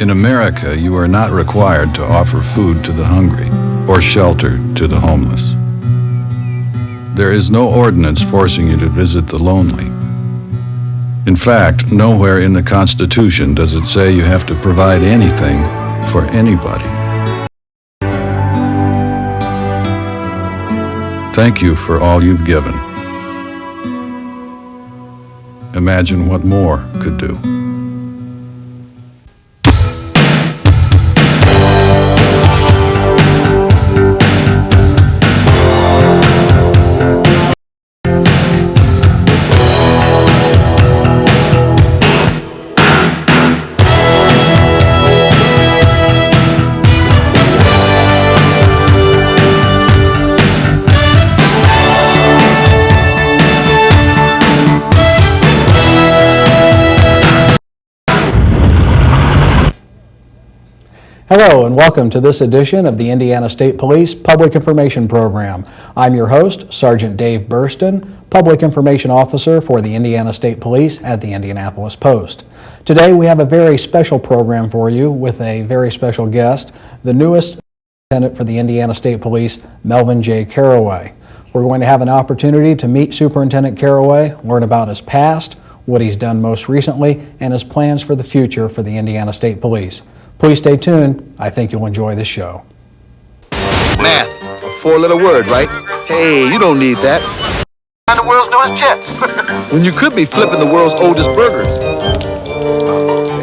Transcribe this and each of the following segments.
In America, you are not required to offer food to the hungry or shelter to the homeless. There is no ordinance forcing you to visit the lonely. In fact, nowhere in the Constitution does it say you have to provide anything for anybody. Thank you for all you've given. Imagine what more could do. Hello and welcome to this edition of the Indiana State Police Public Information Program. I'm your host, Sergeant Dave Burston, Public Information Officer for the Indiana State Police at the Indianapolis Post. Today we have a very special program for you with a very special guest, the newest Superintendent for the Indiana State Police, Melvin J. Carraway. We're going to have an opportunity to meet Superintendent Carraway, learn about his past, what he's done most recently, and his plans for the future for the Indiana State Police. Please stay tuned. I think you'll enjoy this show. Math, a four-letter word, right? Hey, you don't need that. The world's newest chips. When you could be flipping the world's oldest burgers.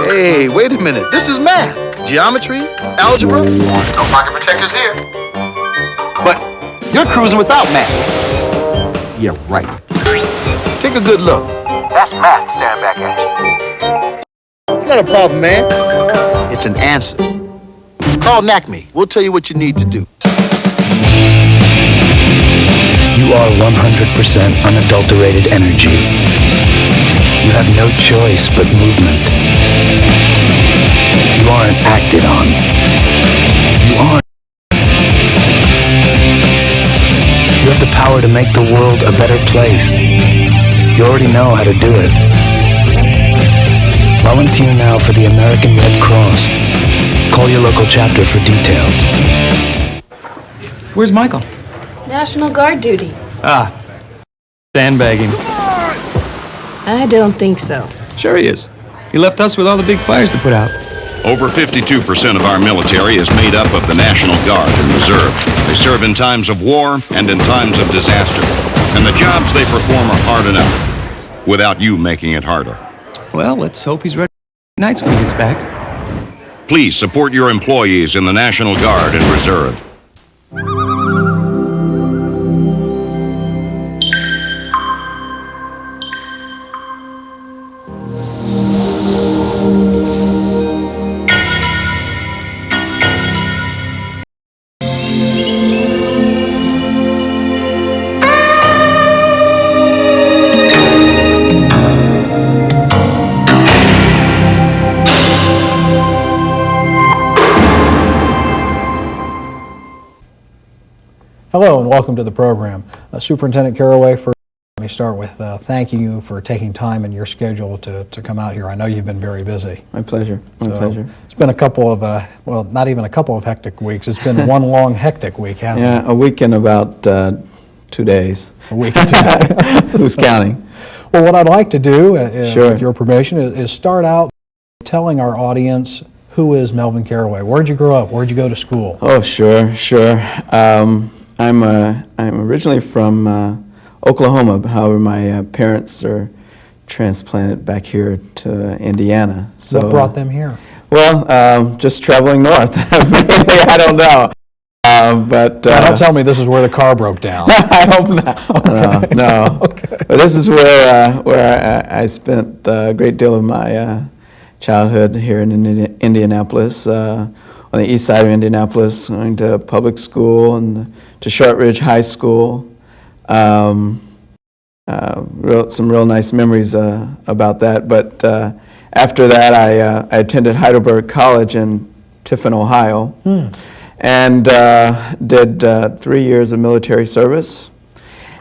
Hey, wait a minute. This is math. Geometry, algebra. No pocket protectors here. But you're cruising without math. Yeah, right. Take a good look. That's math staring back at you. It's not a problem, man. It's an answer. Call NACME. We'll tell you what you need to do. You are 100% unadulterated energy. You have no choice but movement. You aren't acted on. You aren't. You have the power to make the world a better place. You already know how to do it. Volunteer now for the American Red Cross. Call your local chapter for details. Where's Michael? National Guard duty. Ah, sandbagging. I don't think so. Sure he is. He left us with all the big fires to put out. Over 52% of our military is made up of the National Guard and Reserve. They serve in times of war and in times of disaster. And the jobs they perform are hard enough, without you making it harder. Well, let's hope he's ready nights when he gets back. Please support your employees in the National Guard and Reserve. Hello and welcome to the program. Superintendent Carraway, first let me start with thanking you for taking time in your schedule to come out here. I know you've been very busy. My pleasure. My pleasure. It's been a couple of, well, not even a couple of hectic weeks. It's been one long hectic week, hasn't it? Yeah, a week and about 2 days. A week and 2 days. Who's counting? Well, what I'd like to do, Sure. with your permission, is start out telling our audience who is Melvin Carraway. Where'd you grow up? Where'd you go to school? Oh, sure. I'm originally from Oklahoma. However, my parents are transplanted back here to Indiana. So What brought them here? Well, just traveling north. I don't know. But don't tell me this is where the car broke down. I hope not. Okay. No. Okay. But this is where I spent a great deal of my childhood here in Indianapolis. On the east side of Indianapolis, going to public school and to Shortridge High School. Some real nice memories about that. But after that, I attended Heidelberg College in Tiffin, Ohio, and did 3 years of military service.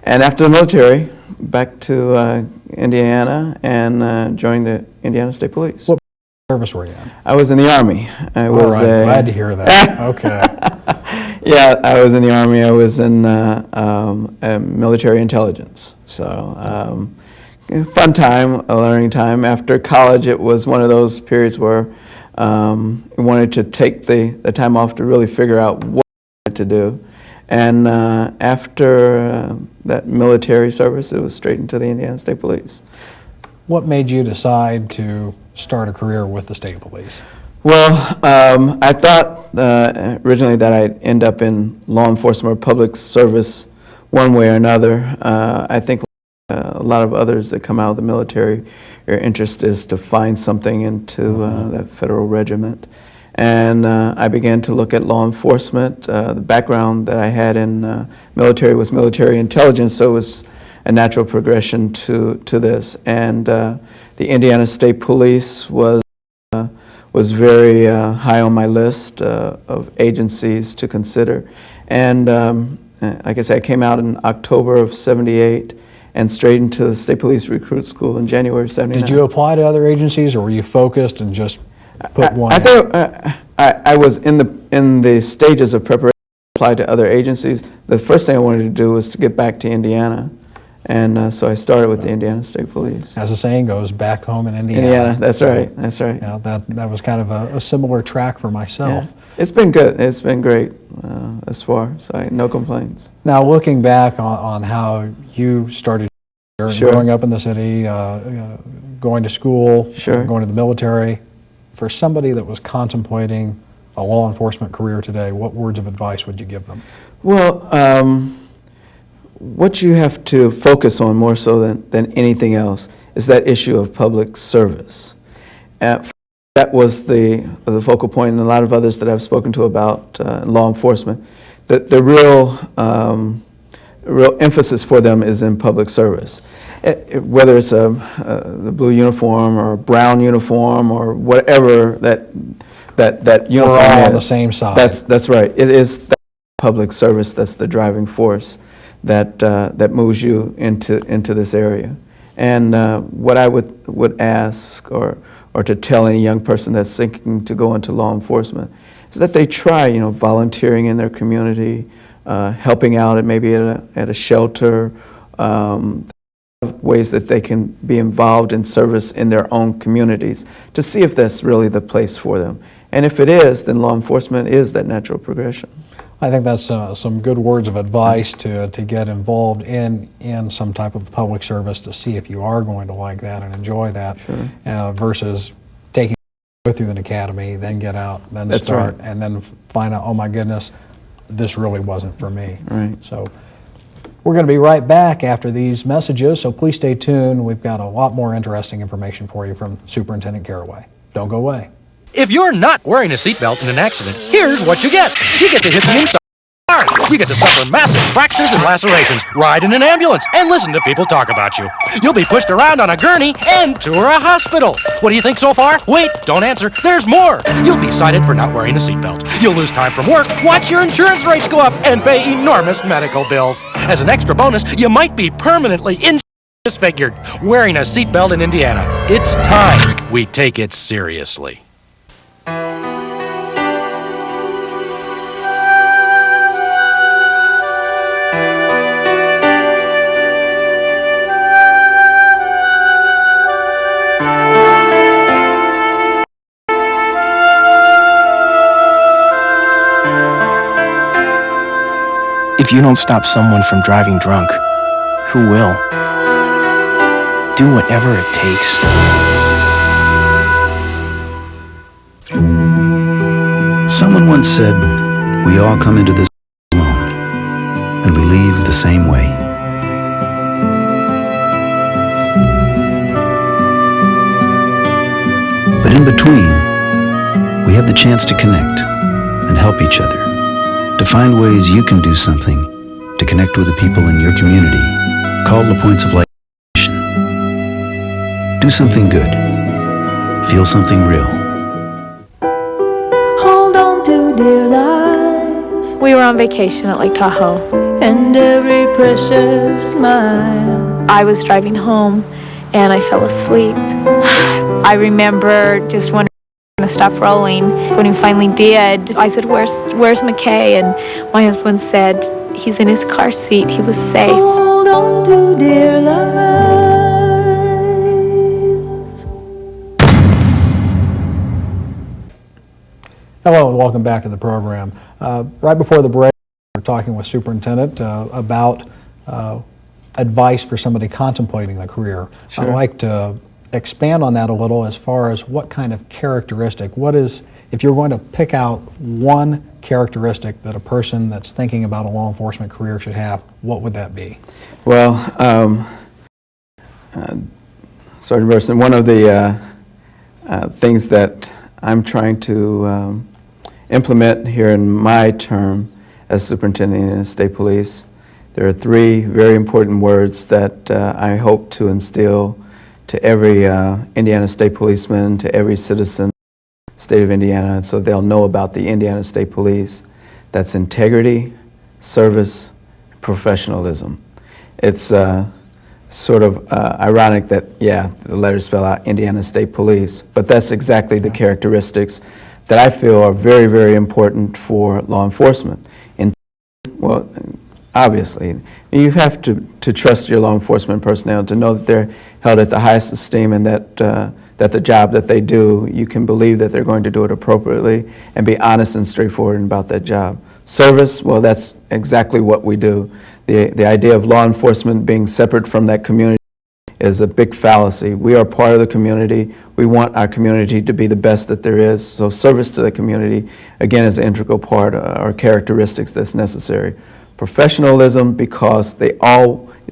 And after the military, back to Indiana and joined the Indiana State Police. What service were you in? I was in the Army. I All was right, glad to hear that. Okay. Yeah, I was in the Army. I was in military intelligence. So, fun time, a learning time. After college, it was one of those periods where I wanted to take the time off to really figure out what I wanted to do. And after that military service, it was straight into the Indiana State Police. What made you decide to start a career with the state police? Well, I thought originally that I'd end up in law enforcement or public service one way or another. I think a lot of others that come out of the military, your interest is to find something into that federal regiment. And I began to look at law enforcement. The background that I had in military was military intelligence, so it was a natural progression to this. And the Indiana State Police was very high on my list of agencies to consider. And like I said, I came out in October of '78 and straight into the State Police Recruit School in January of '79. Did you apply to other agencies, or were you focused and just put one I in? think I was in the stages of preparation to apply to other agencies. The first thing I wanted to do was to get back to Indiana. And so I started with the Indiana State Police. As the saying goes, back home in Indiana. Indiana, that's right, that's right. Yeah, that was kind of a similar track for myself. Yeah. It's been good, it's been great thus far, so no complaints. Now, looking back on how you started Sure. growing up in the city, going to school, Sure. going to the military, for somebody that was contemplating a law enforcement career today, what words of advice would you give them? Well, what you have to focus on more so than anything else is that issue of public service. That was the focal point, and a lot of others that I've spoken to about law enforcement. The real emphasis for them is in public service. Whether it's the blue uniform or brown uniform or whatever that uniform We're all is. on the same side. That's right. It is public service that's the driving force that moves you into this area. And what I would ask or to tell any young person that's thinking to go into law enforcement is that they try, volunteering in their community, helping out at maybe at a shelter, ways that they can be involved in service in their own communities to see if that's really the place for them. And if it is, then law enforcement is that natural progression. I think that's some good words of advice to get involved in some type of public service to see if you are going to like that and enjoy that, Sure. Versus taking go through an academy, then get out, then That's start, right. and then find out, oh my goodness, this really wasn't for me. Right. So we're going to be right back after these messages, so please stay tuned. We've got a lot more interesting information for you from Superintendent Carraway. Don't go away. If you're not wearing a seatbelt in an accident, here's what you get. You get to hit the inside of the car. You get to suffer massive fractures and lacerations, ride in an ambulance, and listen to people talk about you. You'll be pushed around on a gurney and tour a hospital. What do you think so far? Wait, don't answer. There's more. You'll be cited for not wearing a seatbelt. You'll lose time from work, watch your insurance rates go up, and pay enormous medical bills. As an extra bonus, you might be permanently disfigured. Wearing a seatbelt in Indiana. It's time we take it seriously. If you don't stop someone from driving drunk, who will? Do whatever it takes. Someone once said, we all come into this alone, and we leave the same way. But in between, we have the chance to connect and help each other, to find ways you can do something to connect with the people in your community, called the points of light. Do something good. Feel something real. Hold on to dear life. We were on vacation at Lake Tahoe. And every precious smile. I was driving home and I fell asleep. I remember just wondering to stop rolling. When we finally did, I said, where's McKay? And my husband said, he's in his car seat. He was safe. Hold on to dear life. Hello and welcome back to the program. Right before the break, we were talking with Superintendent about advice for somebody contemplating the career. Sure. I'd like to expand on that a little as far as what kind of characteristic, what is, if you're going to pick out one characteristic that a person that's thinking about a law enforcement career should have, what would that be? Well, Sergeant Burson, one of the things that I'm trying to implement here in my term as Superintendent of the State Police, there are three very important words that I hope to instill to every Indiana State policeman, to every citizen of the state of Indiana, so they'll know about the Indiana State Police. That's integrity, service, professionalism. It's sort of ironic that, yeah, the letters spell out Indiana State Police, but that's exactly the characteristics that I feel are very, very important for law enforcement. Well, obviously, you have to trust your law enforcement personnel, to know that they're held at the highest esteem and that the job that they do, you can believe that they're going to do it appropriately and be honest and straightforward about that job. Service, well, that's exactly what we do. The idea of law enforcement being separate from that community is a big fallacy. We are part of the community. We want our community to be the best that there is. So service to the community, again, is an integral part or characteristics that's necessary. Professionalism, because the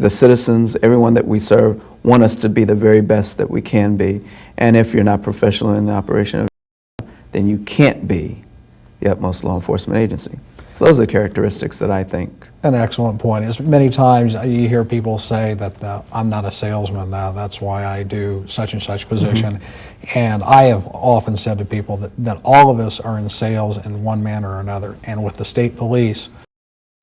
citizens, everyone that we serve, want us to be the very best that we can be. And if you're not professional in the operation of your job, then you can't be the utmost law enforcement agency. So those are the characteristics that I think. An excellent point. Is many times you hear people say that I'm not a salesman, that's why I do such and such position. Mm-hmm. And I have often said to people that all of us are in sales in one manner or another. And with the state police,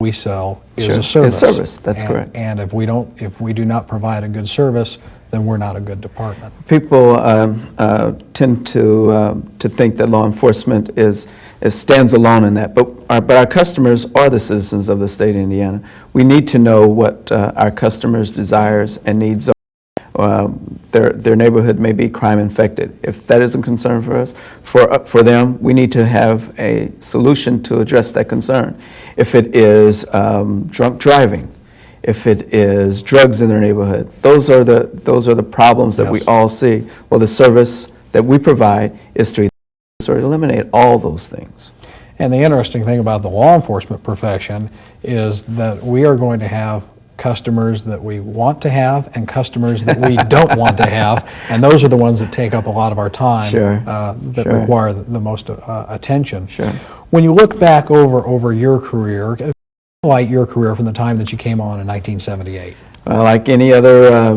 we sell is Sure. a service. It's service, that's correct. And if we do not provide a good service, then we're not a good department. People tend to think that law enforcement stands alone in that, but our customers are the citizens of the state of Indiana. We need to know what our customers' desires and needs are. Their neighborhood may be crime infected. If that is a concern for us, for them, we need to have a solution to address that concern. If it is drunk driving, if it is drugs in their neighborhood, those are the problems that we all see. Well, the service that we provide is to eliminate all those things. And the interesting thing about the law enforcement profession is that we are going to have customers that we want to have and customers that we don't want to have, and those are the ones that take up a lot of our time, that require the most attention. Sure. When you look back over your career, like your career from the time that you came on in 1978. Like any other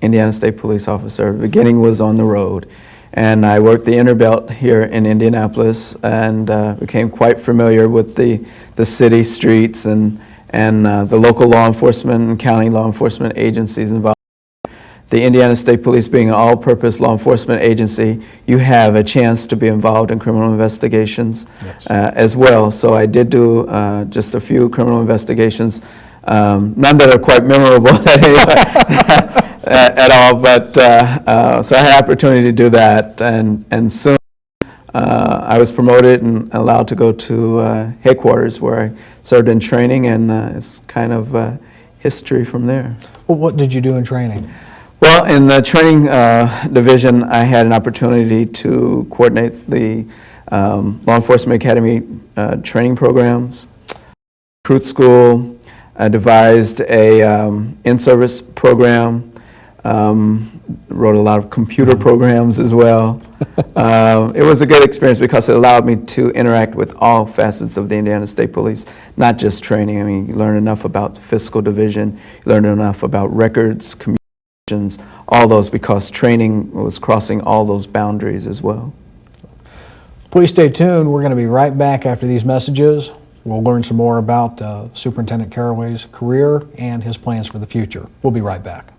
Indiana State Police officer, the beginning was on the road. And I worked the inner belt here in Indianapolis and became quite familiar with the city streets and the local law enforcement and county law enforcement agencies involved. The Indiana State Police being an all-purpose law enforcement agency, you have a chance to be involved in criminal investigations as well. So I did do just a few criminal investigations, none that are quite memorable at all, but so I had opportunity to do that, and soon I was promoted and allowed to go to headquarters where I served in training, and it's kind of history from there. Well, what did you do in training? Well, in the training division, I had an opportunity to coordinate the Law Enforcement Academy training programs, recruit school. I devised a in-service program, wrote a lot of computer programs as well. It was a good experience because it allowed me to interact with all facets of the Indiana State Police, not just training. I mean, you learn enough about the fiscal division, you learn enough about records, communications, all those, because training was crossing all those boundaries as well. Please stay tuned. We're going to be right back after these messages. We'll learn some more about Superintendent Carraway's career and his plans for the future. We'll be right back.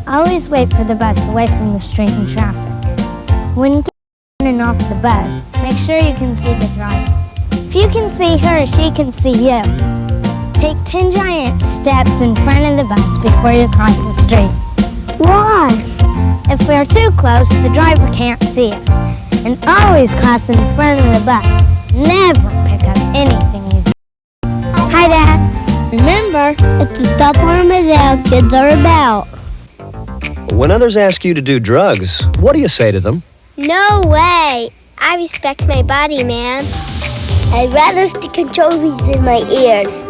I always wait for the bus away from the street and traffic. When and off the bus, make sure you can see the driver. If you can see her, she can see you. Take 10 giant steps in front of the bus before you cross the street. Why? If we're too close, the driver can't see us. And always cross in front of the bus. Never pick up anything you do. Hi, Dad. Remember, it's the Stop Armadale kids are about. When others ask you to do drugs, what do you say to them? No way. I respect my body, man. I'd rather stick anchovies in my ears.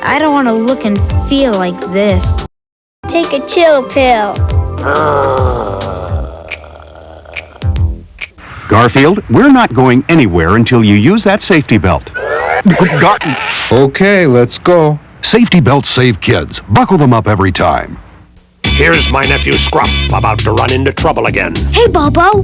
I don't want to look and feel like this. Take a chill pill. Garfield, we're not going anywhere until you use that safety belt. Okay, let's go. Safety belts save kids. Buckle them up every time. Here's my nephew Scruff, about to run into trouble again. Hey, Bobo.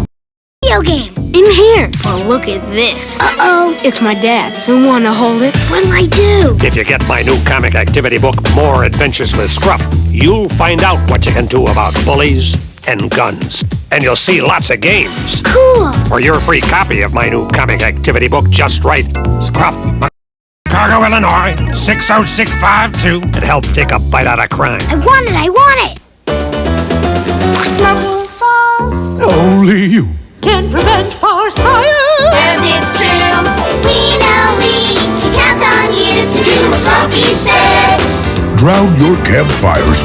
Video game. In here. Well, look at this. Uh-oh. It's my dad's. You want to hold it? What'll I do? If you get my new comic activity book, More Adventures with Scruff, you'll find out what you can do about bullies and guns. And you'll see lots of games. Cool. For your free copy of my new comic activity book, just write Scruff, Chicago, Illinois, 60652 and help take a bite out of crime. I want it. I want it. Trouble falls Only you can prevent forest fire. And it's true. We know we can count on you to do what Smokey says. drown your campfires.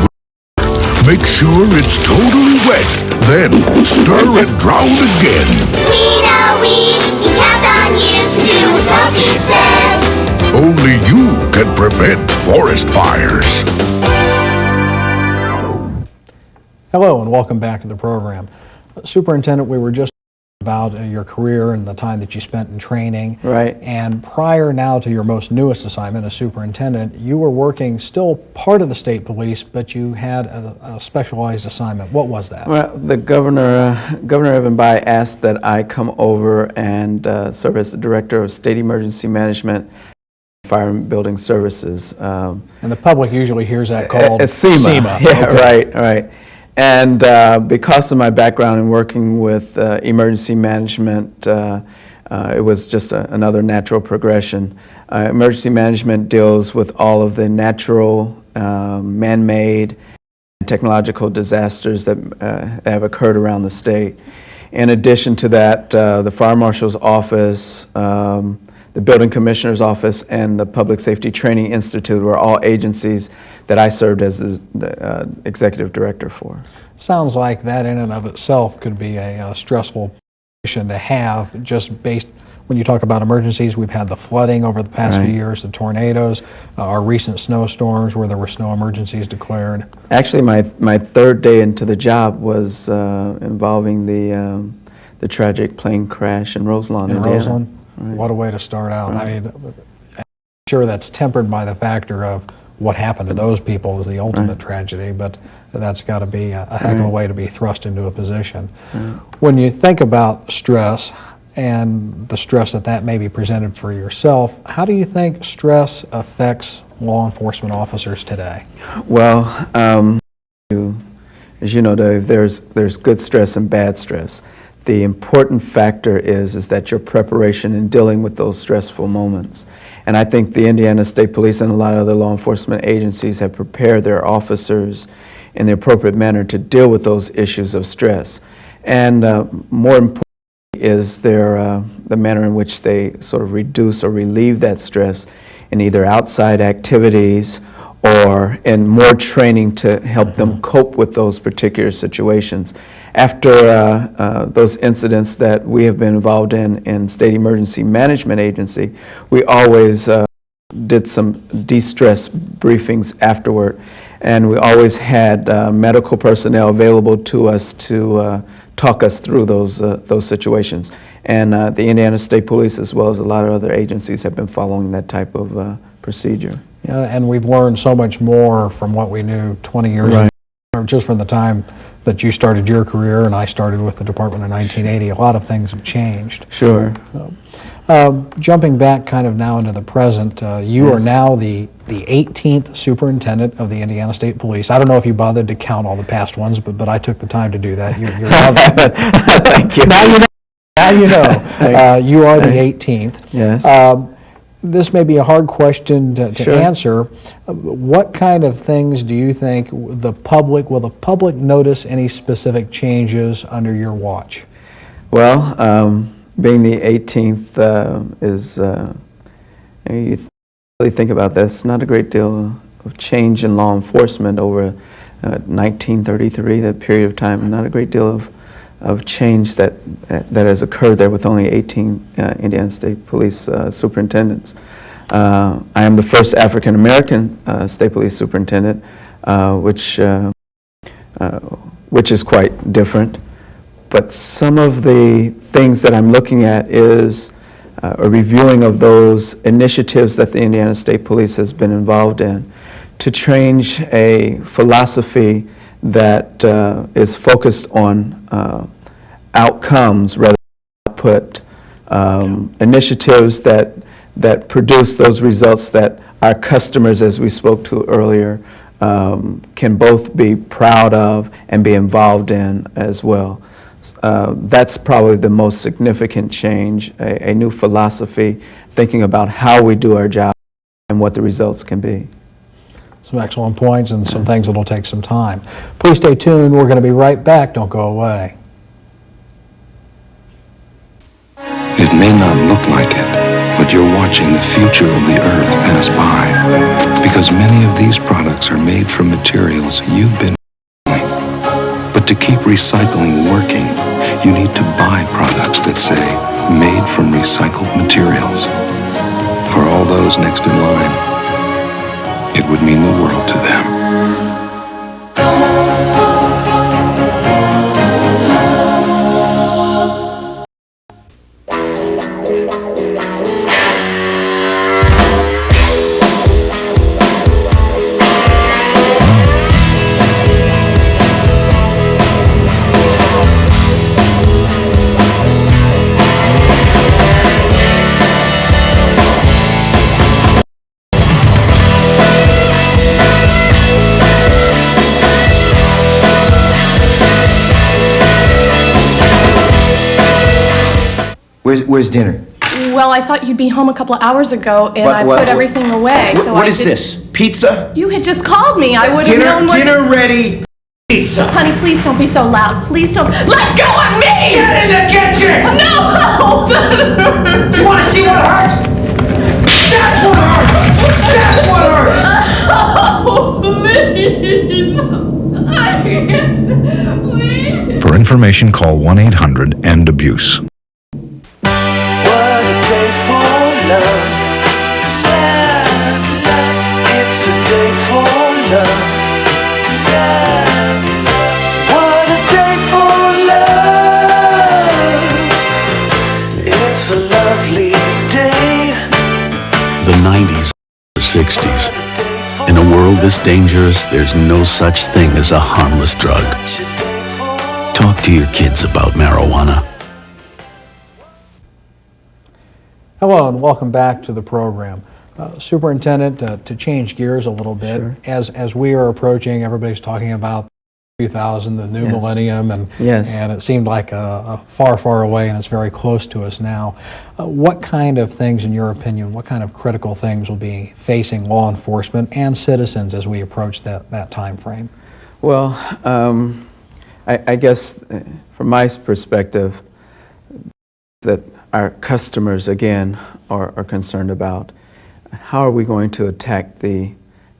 Make sure it's totally wet. Then stir and drown again. We know we can count on you to do what Smokey says. Only you can prevent forest fires. Hello and welcome back to the program. Superintendent, we were just about your career and the time that you spent in training. Right. And prior now to your most newest assignment as superintendent, you were working still part of the state police, but you had a specialized assignment. What was that? Well, the Governor Evan Bayh asked that I come over and serve as the Director of State Emergency Management, Fire and Building Services. And the public usually hears that called SEMA. Yeah, okay. right. And because of my background in working with emergency management, it was just another natural progression. Emergency management deals with all of the natural, man-made, technological disasters that have occurred around the state. In addition to that, the Fire Marshal's Office, the Building Commissioner's Office, and the Public Safety Training Institute were all agencies that I served as the executive director for. Sounds like that in and of itself could be a stressful position to have, just based, when you talk about emergencies, we've had the flooding over the past few years, the tornadoes, our recent snowstorms where there were snow emergencies declared. Actually, my third day into the job was involving the tragic plane crash in Roselawn, Indiana. Roseland? Right. What a way to start out. Right. I mean, I'm sure that's tempered by the factor of what happened to those people was the ultimate tragedy, but that's got to be a heck of a way to be thrust into a position. When you think about stress and the stress that may be presented for yourself, how do you think stress affects law enforcement officers today? Well, as you know, Dave, there's good stress and bad stress. The important factor is that your preparation in dealing with those stressful moments. And I think the Indiana State Police and a lot of other law enforcement agencies have prepared their officers in the appropriate manner to deal with those issues of stress. And more importantly is the manner in which they sort of reduce or relieve that stress in either outside activities or in more training to help them cope with those particular situations. After those incidents that we have been involved in State Emergency Management Agency, we always did some de-stress briefings afterward, and we always had medical personnel available to us to talk us through those situations. And the Indiana State Police, as well as a lot of other agencies, have been following that type of procedure. Yeah, and we've learned so much more from what we knew 20 years ago, just from the time that you started your career and I started with the department in 1980. A lot of things have changed. Sure. Jumping back kind of now into the present, you are now the 18th superintendent of the Indiana State Police. I don't know if you bothered to count all the past ones, but I took the time to do that. You're Thank you. Now you know Now you know. You are the 18th. Yes. This may be a hard question to Sure. answer. What kind of things do you think will the public notice any specific changes under your watch? Well, being the 18th is, you really think about this, not a great deal of change in law enforcement over 1933, that period of time, not a great deal of change that has occurred there with only 18 Indiana State Police superintendents. I am the first African American State Police Superintendent, which is quite different. But some of the things that I'm looking at is a reviewing of those initiatives that the Indiana State Police has been involved in to change a philosophy that is focused on outcomes rather than output, initiatives that produce those results that our customers, as we spoke to earlier, can both be proud of and be involved in as well. That's probably the most significant change, a new philosophy, thinking about how we do our job and what the results can be. Some excellent points and some things that'll take some time. Please stay tuned. We're going to be right back. Don't go away. It may not look like it, but you're watching the future of the earth pass by, because many of these products are made from materials you've been recycling. But to keep recycling working, you need to buy products that say, made from recycled materials. For all those next in line, it would mean the world to them. Where's dinner? Well, I thought you'd be home a couple of hours ago, and I put everything away. So What is this? Pizza? You had just called me. I would have known what. Dinner ready. Pizza. Honey, please don't be so loud. Please don't. Let go of me! Get in the kitchen! No! Do you want to see what hurts? That's what hurts! That's what hurts! Oh, please! I can't. Please. For information, call 1-800-END-ABUSE. It's a day for love. What a day for love. It's a lovely day. The 90s, the 60s. In a world this dangerous, there's no such thing as a harmless drug. Talk to your kids about marijuana. Hello and welcome back to the program. Superintendent, to change gears a little bit, Sure. as we are approaching, everybody's talking about 2000, the new Yes. millennium, and Yes. and it seemed like a far, far away, and it's very close to us now. What kind of things, in your opinion, what kind of critical things will be facing law enforcement and citizens as we approach that time frame? Well, I guess from my perspective, that our customers, again, are concerned about how are we going to attack the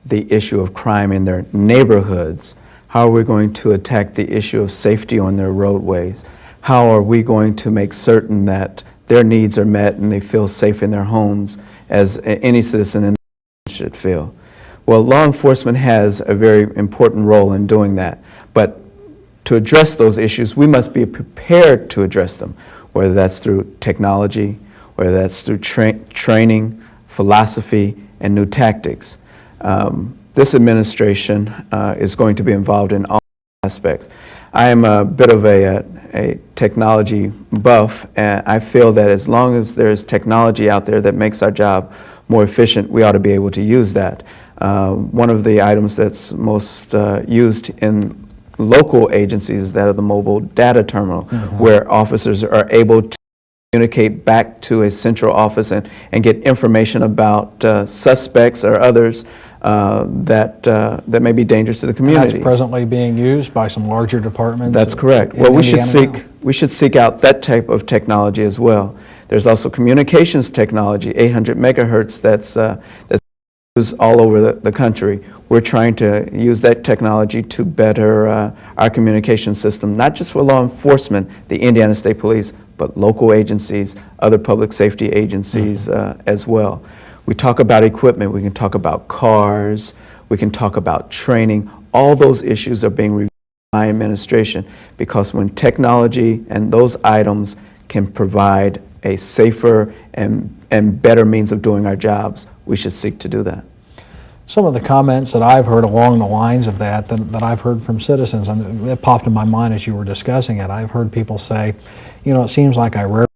issue of crime in their neighborhoods? How are we going to attack the issue of safety on their roadways? How are we going to make certain that their needs are met and they feel safe in their homes as any citizen in the should feel? Well, law enforcement has a very important role in doing that, but to address those issues, we must be prepared to address them, whether that's through technology, whether that's through training, philosophy, and new tactics. This administration is going to be involved in all aspects. I am a bit of a technology buff, and I feel that as long as there's technology out there that makes our job more efficient, we ought to be able to use that. One of the items that's most used in local agencies is that of the mobile data terminal, where officers are able to communicate back to a central office and get information about suspects or others that may be dangerous to the community. That's presently being used by some larger departments. That's correct. Well, we should seek out that type of technology as well. There's also communications technology, 800 megahertz, that's used all over the country. We're trying to use that technology to better our communication system, not just for law enforcement, the Indiana State Police, but local agencies, other public safety agencies as well. We talk about equipment, we can talk about cars, we can talk about training. All those issues are being reviewed by my administration, because when technology and those items can provide a safer and better means of doing our jobs, we should seek to do that. Some of the comments that I've heard along the lines of that I've heard from citizens, and it popped in my mind as you were discussing it, I've heard people say, you know, it seems like I rarely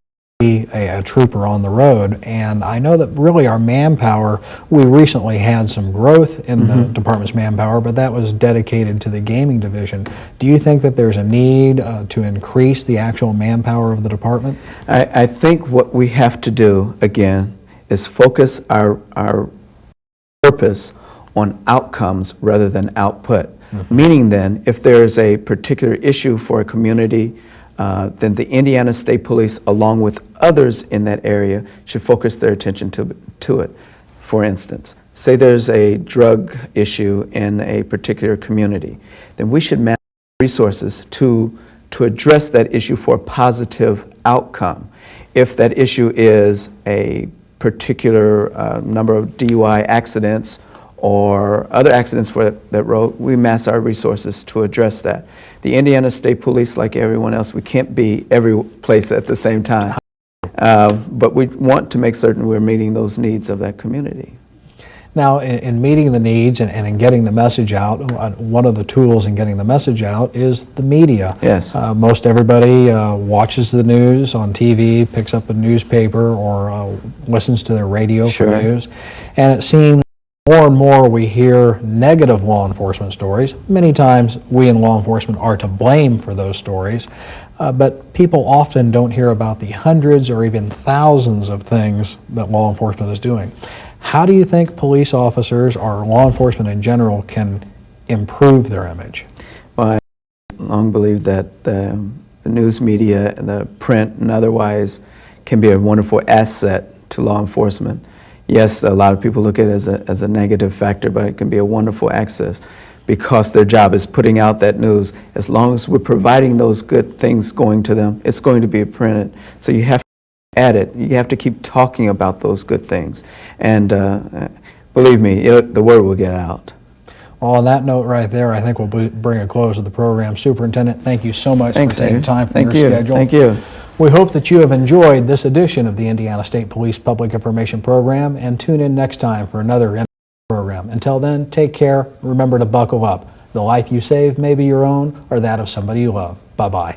see a trooper on the road, and I know that really our manpower, we recently had some growth in the department's manpower, but that was dedicated to the gaming division. Do you think that there's a need to increase the actual manpower of the department? I think what we have to do, again, is focus our purpose on outcomes rather than output. Meaning then, if there's a particular issue for a community, then the Indiana State Police, along with others in that area, should focus their attention to it. For instance, say there's a drug issue in a particular community, then we should manage resources to address that issue for a positive outcome. If that issue is a particular number of DUI accidents or other accidents for that road, we mass our resources to address that. The Indiana State Police, like everyone else, we can't be every place at the same time. But we want to make certain we're meeting those needs of that community. Now, in meeting the needs and in getting the message out, one of the tools in getting the message out is the media. Yes. Most everybody watches the news on TV, picks up a newspaper, or listens to their radio for news. And it seems more and more we hear negative law enforcement stories. Many times we in law enforcement are to blame for those stories, but people often don't hear about the hundreds or even thousands of things that law enforcement is doing. How do you think police officers or law enforcement in general can improve their image? Well, I long believe that the news media and the print and otherwise can be a wonderful asset to law enforcement. Yes, a lot of people look at it as a negative factor, but it can be a wonderful access because their job is putting out that news. As long as we're providing those good things going to them, it's going to be printed. So you have to add it. You have to keep talking about those good things. And believe me, the word will get out. Well, on that note right there, I think we'll bring a close to the program. Superintendent, thank you so much for taking time from your schedule. Thank you. We hope that you have enjoyed this edition of the Indiana State Police Public Information Program, and tune in next time for another program. Until then, take care. Remember to buckle up. The life you save may be your own or that of somebody you love. Bye-bye.